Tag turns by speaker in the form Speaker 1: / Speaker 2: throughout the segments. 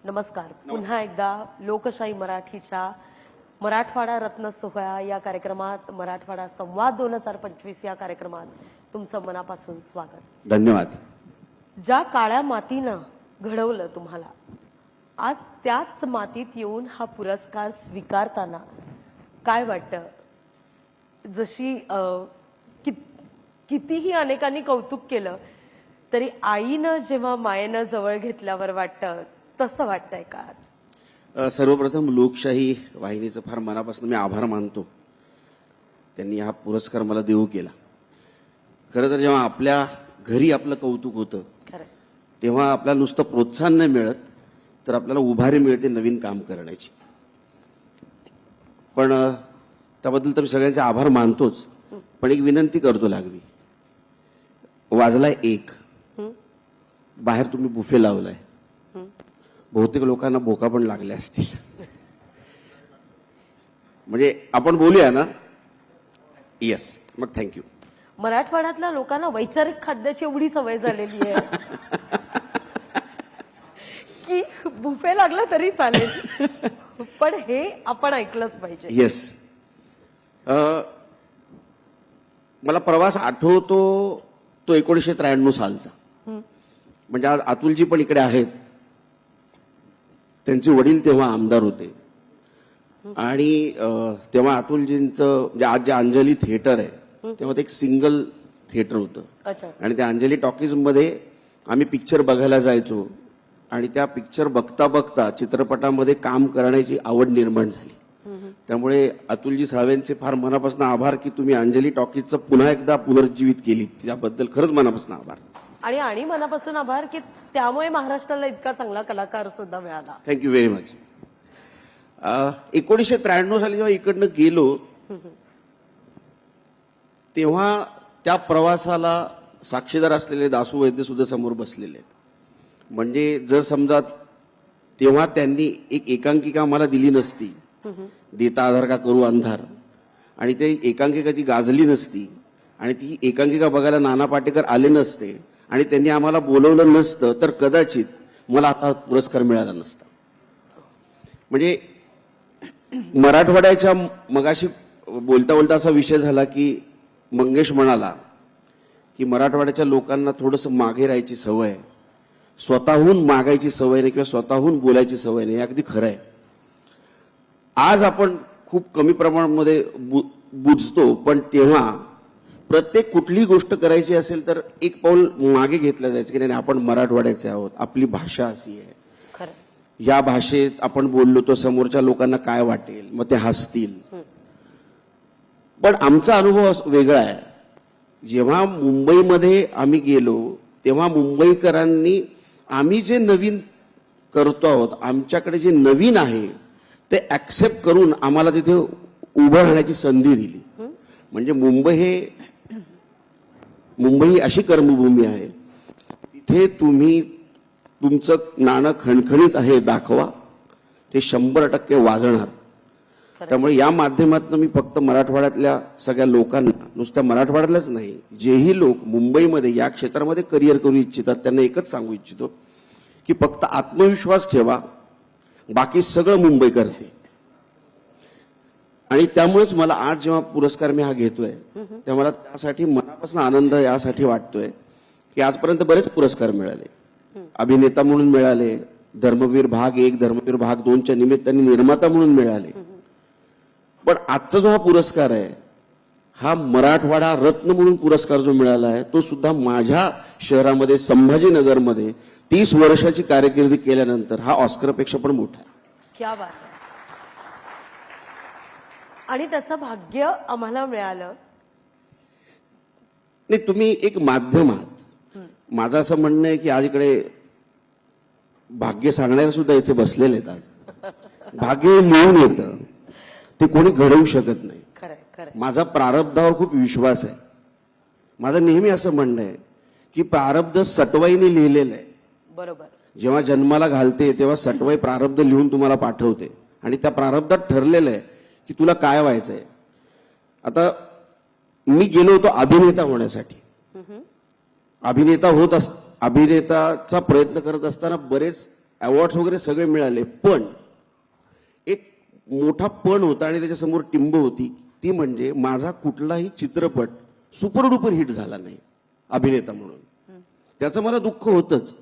Speaker 1: नमस्कार. पुन्हा एकदा लोकशाही मराठीच्या मराठवाडा रत्न सोहळा या कार्यक्रमात, मराठवाडा संवाद 2025 या कार्यक्रमात तुमचं मनापासून स्वागत.
Speaker 2: धन्यवाद.
Speaker 1: ज्या काळ्या मातीनं घडवलं तुम्हाला, आज त्याच मातीत येऊन हा पुरस्कार स्वीकारताना काय वाटतं? जशी कितीही अनेकांनी कौतुक केलं तरी आईनं जेव्हा मायेनं जवळ घेतल्यावर वाटतं तसं वाटतंय का आज?
Speaker 2: सर्वप्रथम लोकशाही वाहिनीचं फार मनापासून मी आभार मानतो. त्यांनी हा पुरस्कार मला देऊ केला. खरं तर जेव्हा आपल्या घरी आपलं कौतुक होतं तेव्हा आपल्याला नुसतं प्रोत्साहन नाही मिळत, तर आपल्याला उभारी मिळते नवीन काम करण्याची. पण त्याबद्दल तर मी सगळ्यांचे आभार मानतोच, पण एक विनंती करतो लागवी. वाजलाय 1, बाहेर तुम्ही बुफे लावलाय, बहुतेक लोकांना भोका पण लागल्या असतील. म्हणजे आपण बोलूया ना? येस, मग थँक्यू.
Speaker 1: मराठवाड्यातल्या लोकांना वैचारिक खाद्याची एवढी सवय झालेली आहे की बुफे लागला तरी चालेल, पण हे आपण ऐकलंच पाहिजे.
Speaker 2: येस. मला प्रवास आठवतो तो 1993 सालचा. म्हणजे आज अतुलजी पण इकडे आहेत. त्यांचे वडील तेव्हा आमदार होते आणि तेव्हा अतुलजींचं म्हणजे आज जे अंजली थिएटर आहे तेव्हा ते एक सिंगल थिएटर होतं आणि त्या अंजली टॉकीज मध्ये आम्ही पिक्चर बघायला जायचो आणि त्या पिक्चर बघता बघता चित्रपटामध्ये काम करण्याची आवड निर्माण झाली. त्यामुळे अतुलजी सावेंचे फार मनापासून आभार की तुम्ही अंजली टॉकीजचं पुन्हा एकदा पुनर्जीवित केली, त्याबद्दल खरंच मनापासून आभार.
Speaker 1: आणि मनापासून आभार की त्यामुळे महाराष्ट्राला इतका चांगला कलाकार सुद्धा मिळाला.
Speaker 2: Thank you very much. 1993 साली जेव्हा इकडनं गेलो तेव्हा त्या प्रवासाला साक्षीदार असलेले दासू वैद्य सुद्धा समोर बसलेले आहेत. म्हणजे जर समजा तेव्हा त्यांनी एक एकांकिका मला दिली नसती, देता आधार का करू अंधार, आणि ते एकांकिका ती गाजली नसती आणि ती एकांकिका बघायला नाना पाटेकर आले नसते आणि त्यांनी आम्हाला बोलवलं नसतं, तर कदाचित मला आता पुरस्कार मिळाला नसता. म्हणजे मराठवाड्याच्या मगाशी बोलता बोलता असा विषय झाला की मंगेश म्हणाला की मराठवाड्याच्या लोकांना थोडंसं मागे राहायची सवय आहे, स्वतःहून मागायची सवय नाही किंवा स्वतःहून बोलायची सवय नाही. अगदी खरं आहे. आज आपण खूप कमी प्रमाणामध्ये बुजतो, पण तेव्हा प्रत्येक कुठलीही गोष्ट करायची असेल तर एक पाऊल मागे घेतलं जायचं की नाही आपण मराठवाड्याचे आहोत, आपली भाषा अशी आहे, या भाषेत आपण बोललो तर समोरच्या लोकांना काय वाटेल, मग ते हसतील. पण आमचा अनुभव वेगळा आहे. जेव्हा मुंबईमध्ये आम्ही गेलो तेव्हा मुंबईकरांनी आम्ही जे नवीन करतो आहोत, आमच्याकडे जे नवीन आहे ते ऍक्सेप्ट करून आम्हाला तिथे उभं राहण्याची संधी दिली. म्हणजे मुंबई ही अशी कर्मभूमी आहे, तिथे तुम्ही तुमचं नाणं खणखणीत आहे दाखवा, ते 100% वाजणार. त्यामुळे या माध्यमातून मी फक्त मराठवाड्यातल्या सगळ्या लोकांना, नुसत्या मराठवाड्यातल्याच नाही, जेही लोक मुंबईमध्ये या क्षेत्रामध्ये करिअर करू इच्छितात त्यांना एकच सांगू इच्छितो की फक्त आत्मविश्वास ठेवा, बाकी सगळं मुंबई करते. आणि त्यामुळेच मला आज जेव्हा पुरस्कार मी हा घेतोय तेव्हा मला त्यासाठी मनापासून आनंद यासाठी वाटतोय की आजपर्यंत बरेच पुरस्कार मिळाले. अभिनेता म्हणून मिळाले, धर्मवीर भाग 1, धर्मवीर भाग 2च्या निमित्ताने निर्माता म्हणून मिळाले. पण आजचा जो हा पुरस्कार आहे हा मराठवाडा रत्न म्हणून पुरस्कार जो मिळाला आहे तो सुद्धा माझ्या शहरामध्ये संभाजीनगरमध्ये 30 वर्षाची कारकिर्दी केल्यानंतर हा ऑस्करपेक्षा पण मोठा आहे.
Speaker 1: क्या बात आहे. आणि त्याचं भाग्य आम्हाला मिळालं.
Speaker 2: नाही, तुम्ही एक माध्यम आहात. माझं असं म्हणणं आहे की आज इकडे भाग्य सांगणारे सुद्धा इथे बसलेले आहेत. आज भाग्य लिहून येतं, ते कोणी घडवू शकत नाही. माझा प्रारब्धावर खूप विश्वास आहे. माझं नेहमी असं म्हणणं आहे की प्रारब्ध सटवाईने लिहिलेलं आहे.
Speaker 1: बरोबर.
Speaker 2: जेव्हा जन्माला घालते तेव्हा सटवाई प्रारब्ध लिहून तुम्हाला पाठवते आणि त्या प्रारब्धात ठरलेलं आहे की तुला काय व्हायचंय. आता मी गेलो होतो अभिनेता होण्यासाठी. अभिनेताचा प्रयत्न करत असताना बरेच अवॉर्ड्स वगैरे सगळे मिळाले, पण एक मोठा पण होता आणि त्याच्यासमोर टिंब होती, ती म्हणजे माझा कुठलाही चित्रपट सुपरडुपर हिट झाला नाही अभिनेता म्हणून. त्याचं मला दुःख होतंच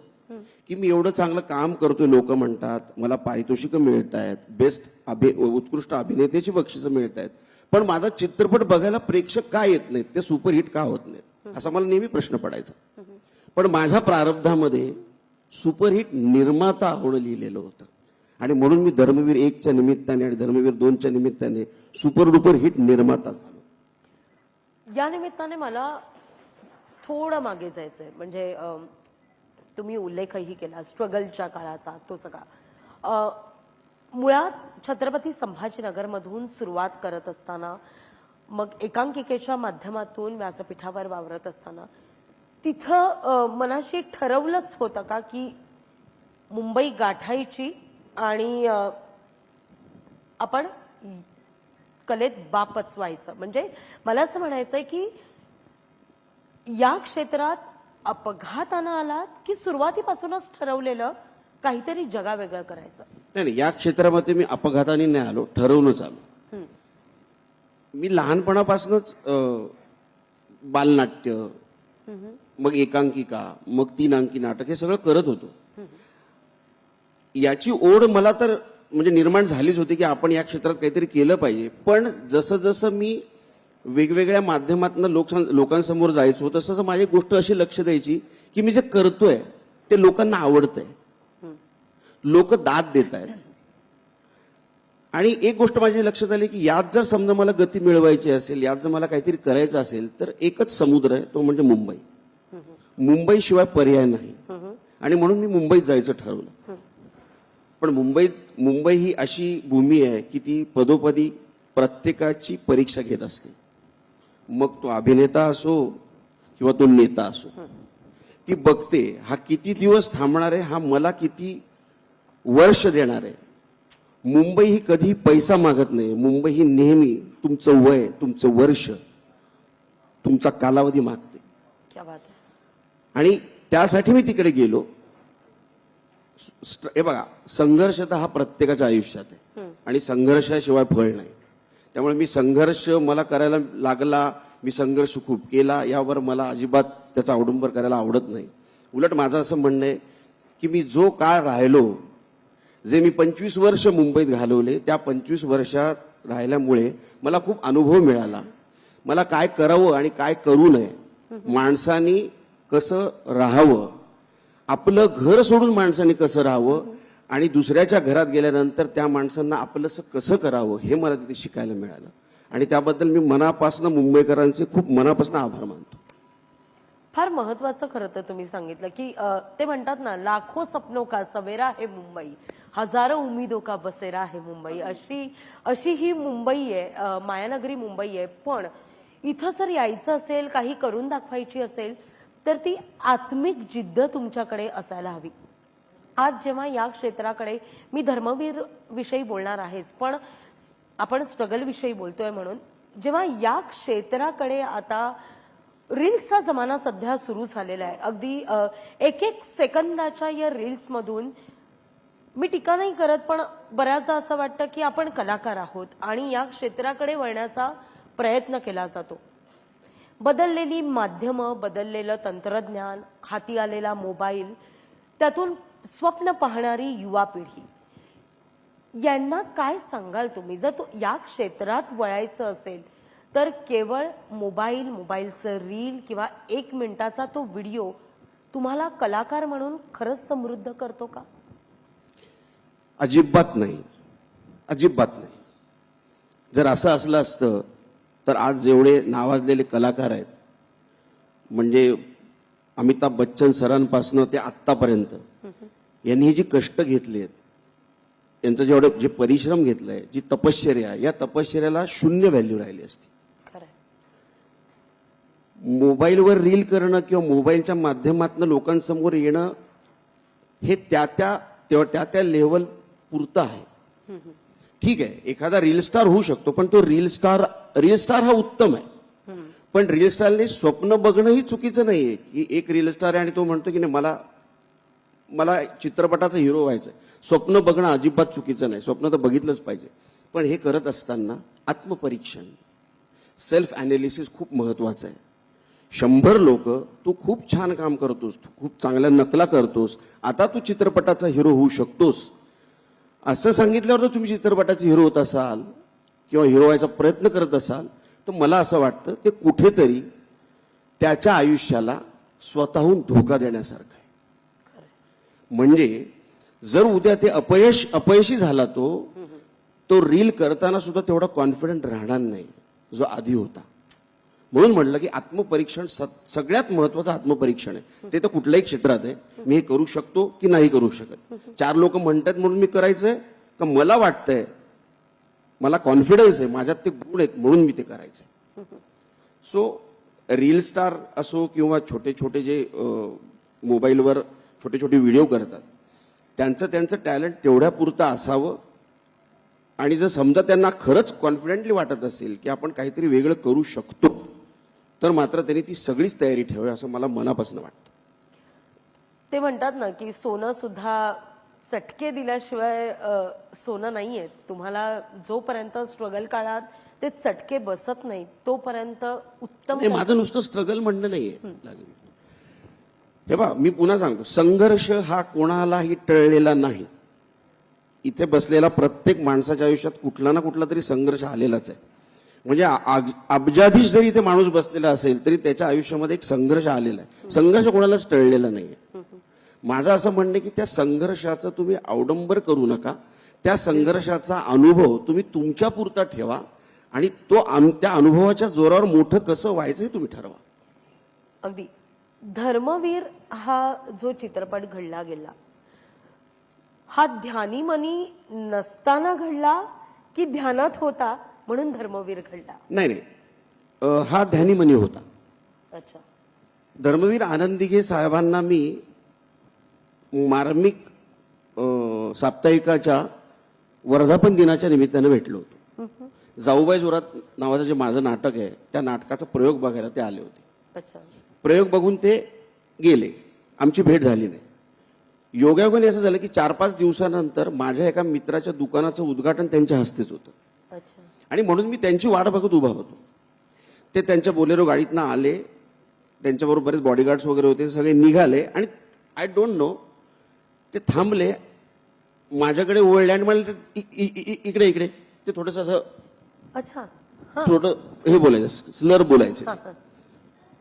Speaker 2: की मी एवढं चांगलं काम करतोय, लोक म्हणतात, मला पारितोषिकं मिळत आहेत, उत्कृष्ट अभिनेत्याची बक्षिसं मिळत आहेत, पण माझा चित्रपट बघायला प्रेक्षक का येत नाहीत, ते सुपरहिट का होत नाहीत, असा मला नेहमी प्रश्न पडायचा. पण माझ्या प्रारब्धामध्ये सुपरहिट निर्माता होणं लिहिलेलं होतं आणि म्हणून मी धर्मवीर 1च्या निमित्ताने आणि धर्मवीर 2च्या निमित्ताने सुपरडुपर हिट निर्माता झालो.
Speaker 1: या निमित्ताने मला थोडं मागे जायचंय. म्हणजे तुम्ही उल्लेखही केला स्ट्रगलच्या काळाचा, तो सगळा. मुळात छत्रपती संभाजीनगरमधून सुरुवात करत असताना, मग एकांकिकेच्या माध्यमातून व्यासपीठावर वावरत असताना तिथं मनाशी ठरवलंच होतं का की मुंबई गाठायची आणि आपण कलेत बापच व्हायचं? म्हणजे मला असं म्हणायचंय की या क्षेत्रात अपघातानं आलात की सुरुवातीपासूनच ठरवलेलं काहीतरी जगावेगळं करायचं?
Speaker 2: नाही, या क्षेत्रामध्ये मी अपघाताने नाही आलो, ठरवूनच आलो. मी लहानपणापासूनच बालनाट्य, मग एकांकिका, मग 3 अंकी नाटक हे सगळं करत होतो. याची ओढ मला तर म्हणजे निर्माण झालीच होती की आपण या क्षेत्रात काहीतरी केलं पाहिजे. पण जसं जसं मी वेगवेगळ्या माध्यमातून लोकांसमोर जायचो, तसं माझी गोष्ट अशी लक्ष द्यायची की मी जे करतोय ते लोकांना आवडतंय, लोक दाद देत आहेत. आणि एक गोष्ट माझी लक्षात आली की यात जर समजा मला गती मिळवायची असेल, यात जर मला काहीतरी करायचं असेल, तर एकच समुद्र आहे, तो म्हणजे मुंबई. मुंबई शिवाय पर्याय नाही आणि म्हणून मी मुंबईत जायचं ठरवलं. पण मुंबई ही अशी भूमी आहे की ती पदोपदी प्रत्येकाची परीक्षा घेत असते. मग तो अभिनेता असो किंवा तो नेता असो, ती बघते हा किती दिवस थांबणार आहे, हा मला किती वर्ष देणार आहे. मुंबई ही कधी पैसा मागत नाही. मुंबई ही नेहमी तुमचं वय, तुमचं वर्ष, तुमचा कालावधी मागते.
Speaker 1: क्या बात आहे.
Speaker 2: आणि त्यासाठी मी तिकडे गेलो. हे बघा, संघर्ष तर हा प्रत्येकाच्या आयुष्यात आहे आणि संघर्षाशिवाय फळ नाही. त्यामुळे मी संघर्ष मला करायला लागला, मी संघर्ष खूप केला, यावर मला अजिबात त्याचा अवडंबर करायला आवडत नाही. उलट माझं असं म्हणणं आहे की मी जो काळ राहिलो, जे मी 25 वर्ष मुंबईत घालवले, त्या 25 वर्षात राहिल्यामुळे मला खूप अनुभव मिळाला. मला काय करावं आणि काय करू नये, माणसानी कसं राहावं, आपलं घर सोडून माणसाने कसं राहावं आणि दुसऱ्याच्या घरात गेल्यानंतर त्या माणसांना आपलंसं कसं करावं, हे मला तिथे शिकायला मिळालं. आणि त्याबद्दल मी मनापासून मुंबईकरांचे खूप मनापासून आभार मानतो.
Speaker 1: फार महत्वाचं खरं तर तुम्ही सांगितलं की ते म्हणतात ना, लाखो सपनों का सवेरा है मुंबई, हजारो उम्मीदों का बसेरा है मुंबई. अशी ही मुंबई आहे, मायानगरी मुंबई आहे. पण इथं जर यायचं असेल, काही करून दाखवायची असेल, तर ती आत्मिक जिद्द तुमच्याकडे असायला हवी. आज जेव्हा या क्षेत्राकडे, मी धर्मवीर विषयी बोलणार आहेच, पण आपण स्ट्रगल विषयी बोलतोय म्हणून, जेव्हा या क्षेत्राकडे आता रील्सचा जमाना सध्या सुरू झालेला आहे, अगदी एक सेकंदाच्या या रील्स मधून, मी टीका नाही करत, पण बऱ्याचदा असं वाटतं की आपण कलाकार आहोत आणि या क्षेत्राकडे वळण्याचा प्रयत्न केला जातो. बदललेली माध्यमं, बदललेलं तंत्रज्ञान, हाती आलेला मोबाईल, त्यातून स्वप्न पाहणारी युवा पिढी, यांना काय सांगाल तुम्ही? जर या क्षेत्रात वळायचं असेल तर केवळ मोबाईलचं रील किंवा 1 मिनिटाचा तो व्हिडिओ तुम्हाला कलाकार म्हणून खरंच समृद्ध करतो का?
Speaker 2: अजिबात नाही, अजिबात नाही. जर असं असलं असतं तर आज जेवढे नावाजलेले कलाकार आहेत, म्हणजे अमिताभ बच्चन सरांपासून ते आत्तापर्यंत, यांनी जी कष्ट घेतली आहेत, यांचं जेवढं जे परिश्रम घेतलाय, जी तपश्चर्या, या तपश्चर्याला शून्य व्हॅल्यू राहिली असती. मोबाईलवर रील करणं किंवा मोबाईलच्या माध्यमातून लोकांसमोर येणं हे त्या लेव्हल पुरतं आहे. ठीक आहे, एखादा रील स्टार होऊ शकतो, पण तो रील स्टार हा उत्तम आहे. पण रील स्टारने स्वप्न बघणंही चुकीचं नाहीये की एक रील स्टार आहे आणि तो म्हणतो की नाही, मला मला चित्रपटाचा हिरो व्हायचंय. स्वप्न बघणं अजिबात चुकीचं नाही, स्वप्न तर बघितलंच पाहिजे. पण हे करत असताना आत्मपरीक्षण, सेल्फ अनालिसिस खूप महत्वाचं आहे. 100 लोक, तू खूप छान काम करतोस, तू खूप चांगल्या नकला करतोस, आता तू चित्रपटाचा हिरो होऊ शकतोस, असं सांगितल्यावर जर तुम्ही चित्रपटाचे हिरो होत असाल किंवा हिरो व्हायचा प्रयत्न करत असाल, तर मला असं वाटतं ते कुठेतरी त्याच्या आयुष्याला स्वतःहून धोका देण्यासारखं आहे. म्हणजे जर उद्या ते अपयशी झाला तो रील करताना सुद्धा तेवढा कॉन्फिडंट राहणार नाही जो आधी होता. म्हणून म्हटलं की आत्मपरीक्षण सगळ्यात महत्वाचं आत्मपरीक्षण आहे. ते तर कुठल्याही क्षेत्रात आहे. मी हे करू शकतो की नाही करू शकत. 4 लोक म्हणतात म्हणून मी करायचंय का मला वाटतंय, मला कॉन्फिडन्स आहे, माझ्यात ते गुण आहेत म्हणून मी ते करायचंय. सो रील स्टार असो किंवा छोटे छोटे जे मोबाईलवर छोटे छोटे व्हिडिओ करतात, त्यांचं टॅलेंट तेवढ्या पुरतं असावं. आणि जर समजा त्यांना खरंच कॉन्फिडेंटली वाटत असेल की आपण काहीतरी वेगळं करू शकतो, तर मात्र त्यांनी ती सगळीच तयारी ठेवावी असं मला मनापासून वाटतं.
Speaker 1: ते म्हणतात ना की सोनं सुद्धा चटके दिल्याशिवाय सोनं नाहीये. तुम्हाला जोपर्यंत स्ट्रगल काळात ते चटके बसत नाही तोपर्यंत उत्तम.
Speaker 2: माझं नुसतं स्ट्रगल म्हणणं नाहीये. हे बघा, मी पुन्हा सांगतो, संघर्ष हा कोणालाही टळलेला नाही. इथे बसलेला प्रत्येक माणसाच्या आयुष्यात कुठला ना कुठला तरी संघर्ष आलेलाच आहे. म्हणजे अब्जाधीश जरी इथे माणूस बसलेला असेल तरी त्याच्या आयुष्यामध्ये एक संघर्ष आलेला आहे. संघर्ष कोणालाच टळलेला नाहीये. माझं असं म्हणणं आहे की त्या संघर्षाचं तुम्ही अवडंबर करू नका. त्या संघर्षाचा अनुभव तुम्ही तुमच्या पुरता ठेवा आणि त्या अनुभवाच्या जोरावर मोठं कसं व्हायचं हे तुम्ही ठरवा.
Speaker 1: अगदी. धर्मवीर हा जो चित्रपट घडला गेला, हा ध्यानीमनी नसताना घडला की ध्यानात होता म्हणून धर्मवीर घडला?
Speaker 2: नाही, हा ध्यानीमनी होता.
Speaker 1: अच्छा.
Speaker 2: धर्मवीर आनंदिगे साहेबांना मी मार्मिक साप्ताहिकाच्या वर्धापन दिनाच्या निमित्तानं भेटलो होतो. जाऊबाई जोरात नावाचं जे माझं नाटक आहे त्या नाटकाचा प्रयोग बघायला ते आले होते.
Speaker 1: अच्छा.
Speaker 2: प्रयोग बघून ते गेले, आमची भेट झाली नाही. योगायोगाने असं झालं की 4-5 दिवसानंतर माझ्या एका मित्राच्या दुकानाचं उद्घाटन त्यांच्या हस्तेच होतं.
Speaker 1: अच्छा.
Speaker 2: आणि म्हणून मी त्यांची वाट बघत उभा होतो. ते त्यांच्या बोलेरो गाडीतनं आले, त्यांच्याबरोबर बरेच बॉडीगार्ड्स वगैरे होते, सगळे निघाले आणि आय डोंट नो ते थांबले, माझ्याकडे वळले आणि मला इकडे इकडे ते थोडंसं असं.
Speaker 1: अच्छा.
Speaker 2: थोडं हे बोलायचं, स्लर बोलायचं.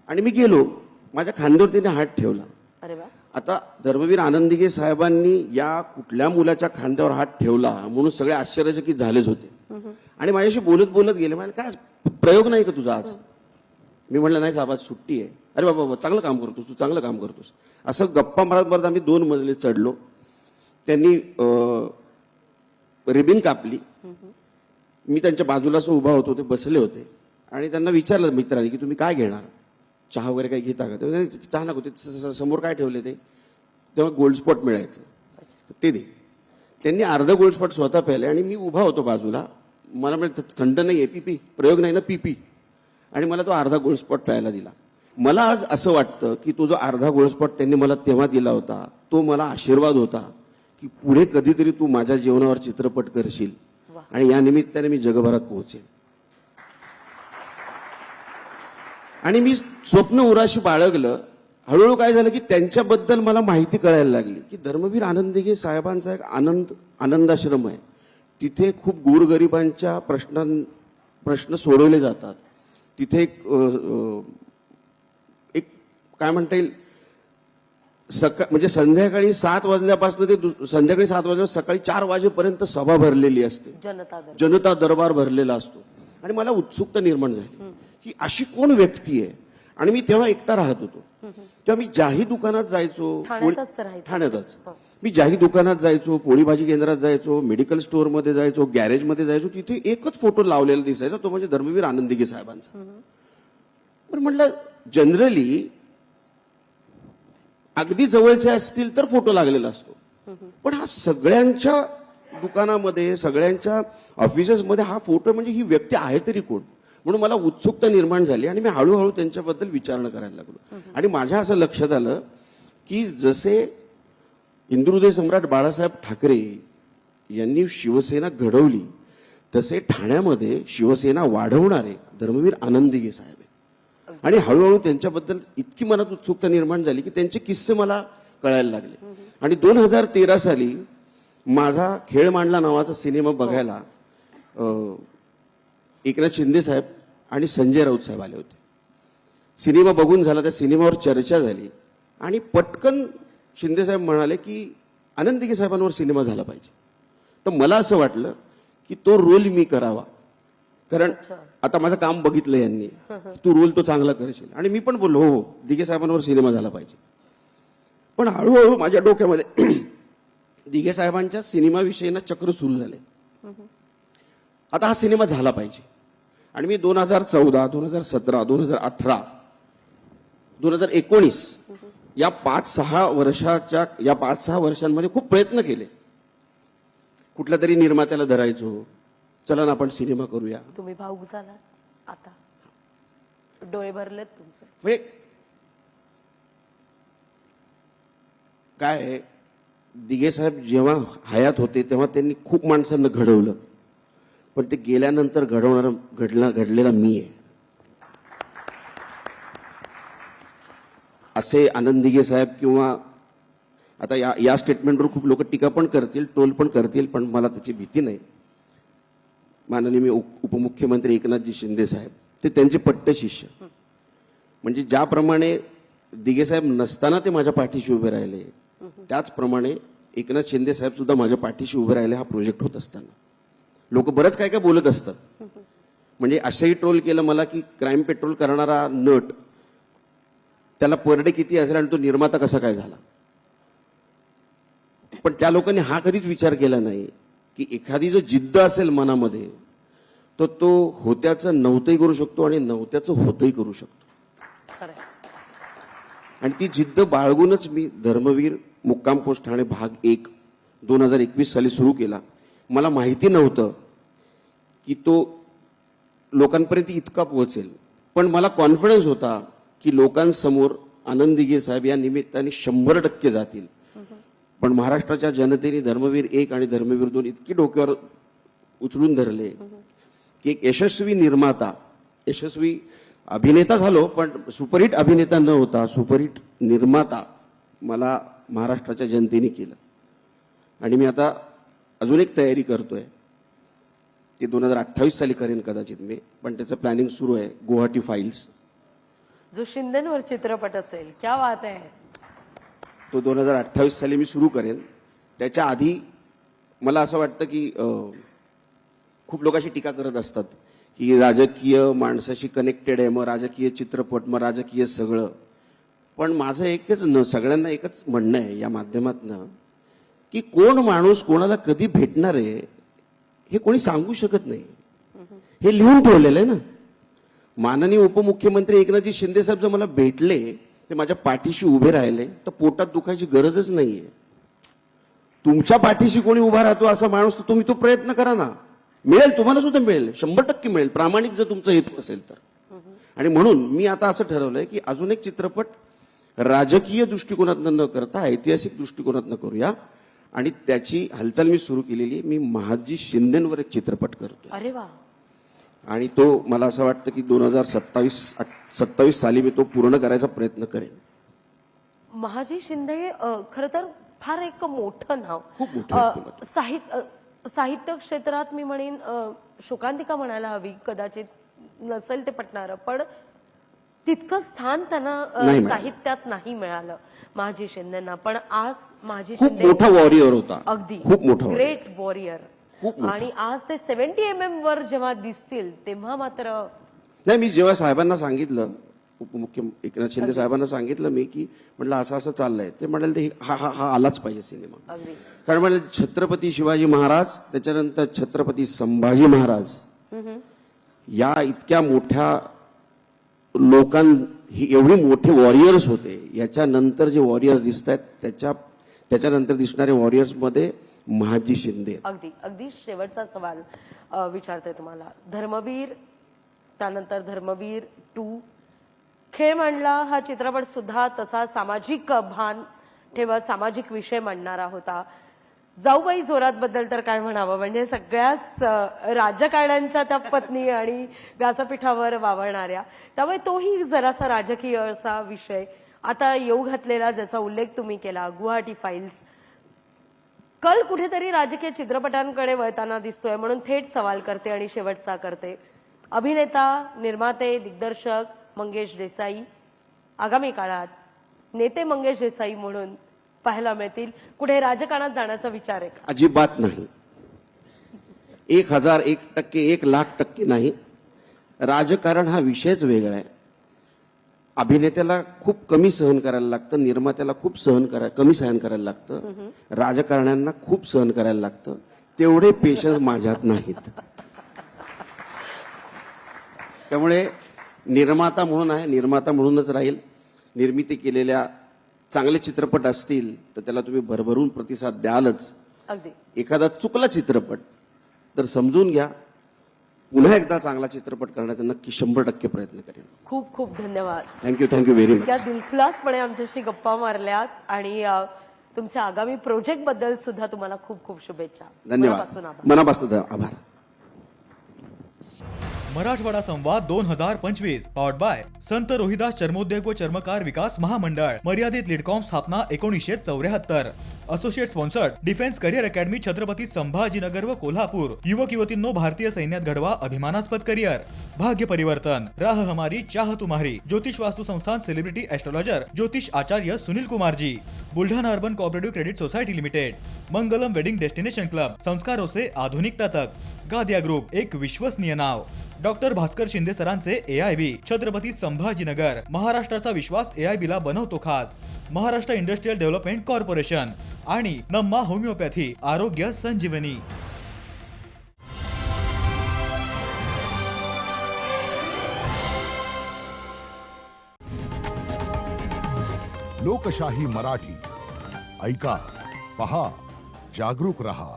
Speaker 2: आणि मी गेलो, माझ्या खांद्यावर त्याने हात ठेवला.
Speaker 1: अरे वा.
Speaker 2: आता धर्मवीर आनंदिगे साहेबांनी या कुठल्या मुलाच्या खांद्यावर हात ठेवला म्हणून सगळे आश्चर्यचकित झालेच होते. आणि माझ्याशी बोलत बोलत गेले. मला काय प्रयोग नाही का तुझा आज? मी म्हटलं नाही साहेब, आज सुट्टी आहे. अरे बाबा, चांगलं काम करतोस तू, चांगलं काम करतोस. असं गप्पा मारत मारत आम्ही 2 मजले चढलो. त्यांनी रिबिन कापली. मी त्यांच्या बाजूला असं उभा होतो, ते बसले होते. आणि त्यांना विचारलं मित्रांनी की तुम्ही काय घेणार, चहा वगैरे काही घेता का? ते चहा नको, ते समोर काय ठेवले ते तेव्हा गोल्ड स्पॉट मिळायचं, ते दे. त्यांनी अर्ध गोल्ड स्पॉट स्वतः प्यायले आणि मी उभा होतो बाजूला. मला म्हणजे थंड नाही, पीपी प्रयोग नाही ना, पीपी. आणि मला तो अर्धा गोल्ड स्पॉट प्यायला दिला. मला आज असं वाटतं की तो जो अर्धा गोल्ड स्पॉट त्यांनी मला तेव्हा दिला होता तो मला आशीर्वाद होता की पुढे कधीतरी तू माझ्या जीवनावर चित्रपट करशील आणि या निमित्ताने मी जगभरात पोहोचेन. आणि मी स्वप्न उराशी बाळगलं. हळूहळू काय झालं की त्यांच्याबद्दल मला माहिती कळायला लागली की धर्मवीर आनंदिगे साहेबांचा एक आनंदाश्रम आहे. तिथे खूप गोरगरिबांच्या प्रश्न सोडवले जातात. तिथे एक काय म्हणता येईल, म्हणजे संध्याकाळी 7 वाजल्यापासून ते संध्याकाळी 7 वाजल्या सकाळी 4 वाजेपर्यंत सभा भरलेली असते, जनता दरबार भरलेला असतो. आणि मला उत्सुकता निर्माण झाली की अशी कोण व्यक्ती आहे. आणि मी तेव्हा एकटा राहत होतो. तेव्हा मी ज्याही दुकानात जायचो, ठाण्यातच मी ज्याही दुकानात जायचो, पोळी भाजी केंद्रात जायचो, मेडिकल स्टोअरमध्ये जायचो, गॅरेजमध्ये जायचो, तिथे एकच फोटो लावलेला दिसायचा, तो म्हणजे धर्मवीर आनंदिगे साहेबांचा. पण म्हटलं जनरली अगदी जवळचे असतील तर फोटो लागलेला असतो, पण हा सगळ्यांच्या दुकानामध्ये, सगळ्यांच्या ऑफिसेसमध्ये हा फोटो, म्हणजे ही व्यक्ती आहे तरी कोण? म्हणून मला उत्सुकता निर्माण झाली आणि मी हळूहळू त्यांच्याबद्दल विचारणा करायला लागलो. आणि माझ्या असं लक्षात आलं की जसे इंदुहृदय सम्राट बाळासाहेब ठाकरे यांनी शिवसेना घडवली, तसे ठाण्यामध्ये शिवसेना वाढवणारे धर्मवीर आनंददिघे साहेब आहेत. आणि हळूहळू त्यांच्याबद्दल इतकी मनात उत्सुकता निर्माण झाली की त्यांचे किस्से मला कळायला लागले. आणि 2013 साली माझा खेळ मांडला नावाचा सिनेमा बघायला एकनाथ शिंदे साहेब आणि संजय राऊत साहेब आले होते. सिनेमा बघून झाला, त्या सिनेमावर चर्चा झाली आणि पटकन शिंदे साहेब म्हणाले की आनंद दिघे साहेबांवर सिनेमा झाला पाहिजे. तर मला असं वाटलं की तो रोल मी करावा, कारण आता माझं काम बघितलं यांनी, तू रोल तो चांगला करशील. आणि मी पण बोललो हो, दिघे साहेबांवर सिनेमा झाला पाहिजे. पण हळूहळू माझ्या डोक्यामध्ये दिघे साहेबांच्या सिनेमाविषयीनं चक्र सुरू झाले. आता हा सिनेमा झाला पाहिजे. आणि मी 2014, 2017, 2018, 2019 या 5-6 वर्षांमध्ये खूप प्रयत्न केले. कुठल्या तरी निर्मात्याला धरायचो, चला ना आपण सिनेमा करूया.
Speaker 1: तुम्ही भाऊक झालात, आता डोळे भरलेत तुमचे.
Speaker 2: म्हणजे काय आहे, दिघे साहेब जेव्हा हयात होते तेव्हा त्यांनी खूप माणसांना घडवलं, पण ते गेल्यानंतर घडलेला मी आहे. असे आनंद दिघे साहेब किंवा आता या स्टेटमेंटवर खूप लोक टीका पण करतील, ट्रोल पण करतील, पण मला त्याची भीती नाही. माननीय उपमुख्यमंत्री एकनाथजी शिंदे साहेब ते त्यांचे पट्ट शिष्य. म्हणजे ज्याप्रमाणे दिघे साहेब नसताना ते माझ्या पाठीशी उभे राहिले, त्याचप्रमाणे एकनाथ शिंदे साहेब सुद्धा माझ्या पाठीशी उभे राहिले. हा प्रोजेक्ट होत असताना लोक बरंच काय काय बोलत असतात. म्हणजे असंही ट्रोल केलं मला की क्राईम पेट्रोल करणारा नट, त्याला पर डे किती असेल आणि तो निर्माता कसा काय झाला. पण त्या लोकांनी हा कधीच विचार केला नाही की एखादी जर जिद्द असेल मनामध्ये, तर तो होत्याचं नव्हतंही करू शकतो आणि नव्हत्याचं होतही करू शकतो. आणि ती जिद्द बाळगूनच मी धर्मवीर मुक्काम पोस्ट ठाणे भाग 1 2021 साली सुरू केला. मला माहिती नव्हतं की तो लोकांपर्यंत इतका पोहोचेल, पण मला कॉन्फिडन्स होता की लोकांसमोर आनंद दिघे साहेब या निमित्ताने 100% जातील. पण महाराष्ट्राच्या जनतेने धर्मवीर 1 आणि धर्मवीर 2 इतकी डोक्यावर उचलून धरले की एक यशस्वी निर्माता, यशस्वी अभिनेता झालो, पण सुपरहिट अभिनेता न होता सुपरहिट निर्माता मला महाराष्ट्राच्या जनतेने केलं. आणि मी आता अजून एक तयारी करतोय, ते 2028 साली करेन कदाचित मी, पण त्याचं प्लॅनिंग सुरू आहे, गुवाहाटी फाईल्स,
Speaker 1: जो शिंदेवर चित्रपट असेल. क्या बात आहे.
Speaker 2: तो 2028 साली मी सुरू करेन. त्याच्या आधी मला असं वाटतं की खूप लोक अशी टीका करत असतात की राजकीय माणसाशी कनेक्टेड आहे, मग राजकीय चित्रपट, मग राजकीय सगळं. पण माझं सगळ्यांना एकच म्हणणं आहे या माध्यमातनं की कोण माणूस कोणाला कधी भेटणार आहे हे कोणी सांगू शकत नाही. हे लिहून ठेवलेलं आहे ना. माननीय उपमुख्यमंत्री एकनाथजी शिंदे साहेब जर मला भेटले, ते माझ्या पाठीशी उभे राहिले, तर पोटात दुखायची गरजच नाहीये. तुमच्या पाठीशी कोणी उभा राहतो असा माणूस, तर तुम्ही तो प्रयत्न करा ना. मिळेल, तुम्हाला सुद्धा मिळेल, 100% मिळेल, प्रामाणिक जर तुमचा हेतू असेल तर. आणि म्हणून मी आता असं ठरवलंय की अजून एक चित्रपट राजकीय दृष्टिकोनातनं न करता ऐतिहासिक दृष्टिकोनातनं करूया. आणि त्याची हालचाल मी सुरू केलेली आहे. मी महादजी शिंदेवर एक चित्रपट करतोय.
Speaker 1: अरे वा.
Speaker 2: आणि तो मला असं वाटतं की 2027 साली मी तो पूर्ण करायचा प्रयत्न करेन.
Speaker 1: महाजी शिंदे खरं तर फार एक मोठं नाव,
Speaker 2: खूप मोठं व्यक्तिमत्व.
Speaker 1: साहित्य क्षेत्रात मी म्हणेन शोकांतिका म्हणायला हवी, कदाचित नसेल ते पटणारं, पण तितकं स्थान त्यांना साहित्यात नाही मिळालं महाजी शिंदेना. पण आज महाजी
Speaker 2: खूप
Speaker 1: शिंदे
Speaker 2: मोठा वॉरियर होता,
Speaker 1: अगदी
Speaker 2: खूप मोठा
Speaker 1: ग्रेट वॉरियर.
Speaker 2: खूप मोठा.
Speaker 1: आणि आज ते 70 mm वर जेव्हा दिसतील तेव्हा मात्र
Speaker 2: नाही. मी जेव्हा साहेबांना सांगितलं, उपमुख्यमंत्री एकनाथ शिंदे साहेबांना सांगितलं मी की म्हटलं असं असं चाललंय, ते म्हणाले हा आलाच पाहिजे सिनेमा.
Speaker 1: अगदी.
Speaker 2: कारण म्हणजे छत्रपती शिवाजी महाराज, त्याच्यानंतर छत्रपती संभाजी महाराज, या इतक्या मोठ्या ही एवढी मोठे वॉरियर्स होते. याच्यानंतर जे वॉरियर्स दिसत आहेत त्याच्यानंतर दिसणारे वॉरियर्स मध्ये महाजी शिंदे.
Speaker 1: अगदी अगदी शेवटचा सवाल विचारते तुम्हाला. धर्मवीर, त्यानंतर धर्मवीर 2, खेळ मांडला हा चित्रपट सुद्धा तसा सामाजिक भान ठेवत सामाजिक विषय मांडणारा होता. जाऊबाई जोरात बद्दल तर काय म्हणावं, म्हणजे सगळ्याच राजकारण्यांच्या त्या पत्नी आणि व्यासपीठावर वावरणाऱ्या, त्यामुळे तोही जरासा राजकीय असा विषय आता येऊ घातलेला, ज्याचा उल्लेख तुम्ही केला, गुवाहाटी फाईल्स. कल कुठेतरी राजकीय चित्रपटांकडे वळताना दिसतोय, म्हणून थेट सवाल करते आणि शेवटचा करते. अभिनेता, निर्माते, दिग्दर्शक मंगेश देसाई आगामी काळात नेते मंगेश देसाई म्हणून पाहायला मिळतील, कुठे राजकारणात जाण्याचा विचार आहे का?
Speaker 2: अजिबात नाही. 1001%, 1,00,000% नाही. राजकारण हा विषयच वेगळा आहे. अभिनेत्याला खूप कमी सहन करायला लागतं, निर्मात्याला खूप कमी सहन करायला लागतं, राजकारण्यांना खूप सहन करायला लागतं. तेवढे पेशन्स माझ्यात नाहीत. त्यामुळे निर्माता म्हणून आहे, निर्माता म्हणूनच राहील. निर्मिती केलेल्या चांगले चित्रपट असतील तर त्याला तुम्ही भरभरून प्रतिसाद द्यालच.
Speaker 1: अगदी.
Speaker 2: एखादा चुकला चित्रपट तर समजून घ्या, पुन्हा एकदा चांगला चित्रपट करण्याचा नक्की 100% प्रयत्न करेन.
Speaker 1: खूप खूप धन्यवाद.
Speaker 2: Thank you very much.
Speaker 1: इतक्या दिलखुलासपणे आमच्याशी गप्पा मारल्यात आणि तुमच्या आगामी प्रोजेक्ट बद्दल सुद्धा तुम्हाला खूप खूप शुभेच्छा.
Speaker 2: धन्यवाद.
Speaker 1: मनापासून आभार.
Speaker 2: मनापासून आभार.
Speaker 3: मराठवाडा संवाद 2025 पॉवर्ड बाय संत रोहिदास चर्मोद्योग व चर्मकार विकास महामंडळ, मर्यादित लीडकॉम, स्थापना 1974. Associate sponsored defence career academy, Chhatrapati Sambhajinagar व कोल्हापूर. युवक युवतींनो, भारतीय सैन्यात घडवा अभिमानास्पद करिअर. भाग्य परिवर्तन, राह हमारी चाह तुम्हारी. ज्योतिष वास्तु संस्थान, सेलिब्रिटी एस्ट्रोलॉजर ज्योतिष Acharya Sunil Kumar ji. Buldhana urban cooperative credit society limited. Mangalam wedding destination club, संस्कारों से आधुनिकता तक. गादिया ग्रुप, एक विश्वसनीय नाव. डॉक्टर भास्कर शिंदे सरांचे AIB, छत्रपती संभाजीनगर. महाराष्ट्राचा विश्वास AIB ला बनवतो खास. महाराष्ट्र इंडस्ट्रियल डेव्हलपमेंट कॉर्पोरेशन आणि नम्मा होमिओपॅथी, आरोग्य संजीवनी.
Speaker 4: लोकशाही मराठी ऐका, पहा, जागरूक रहा.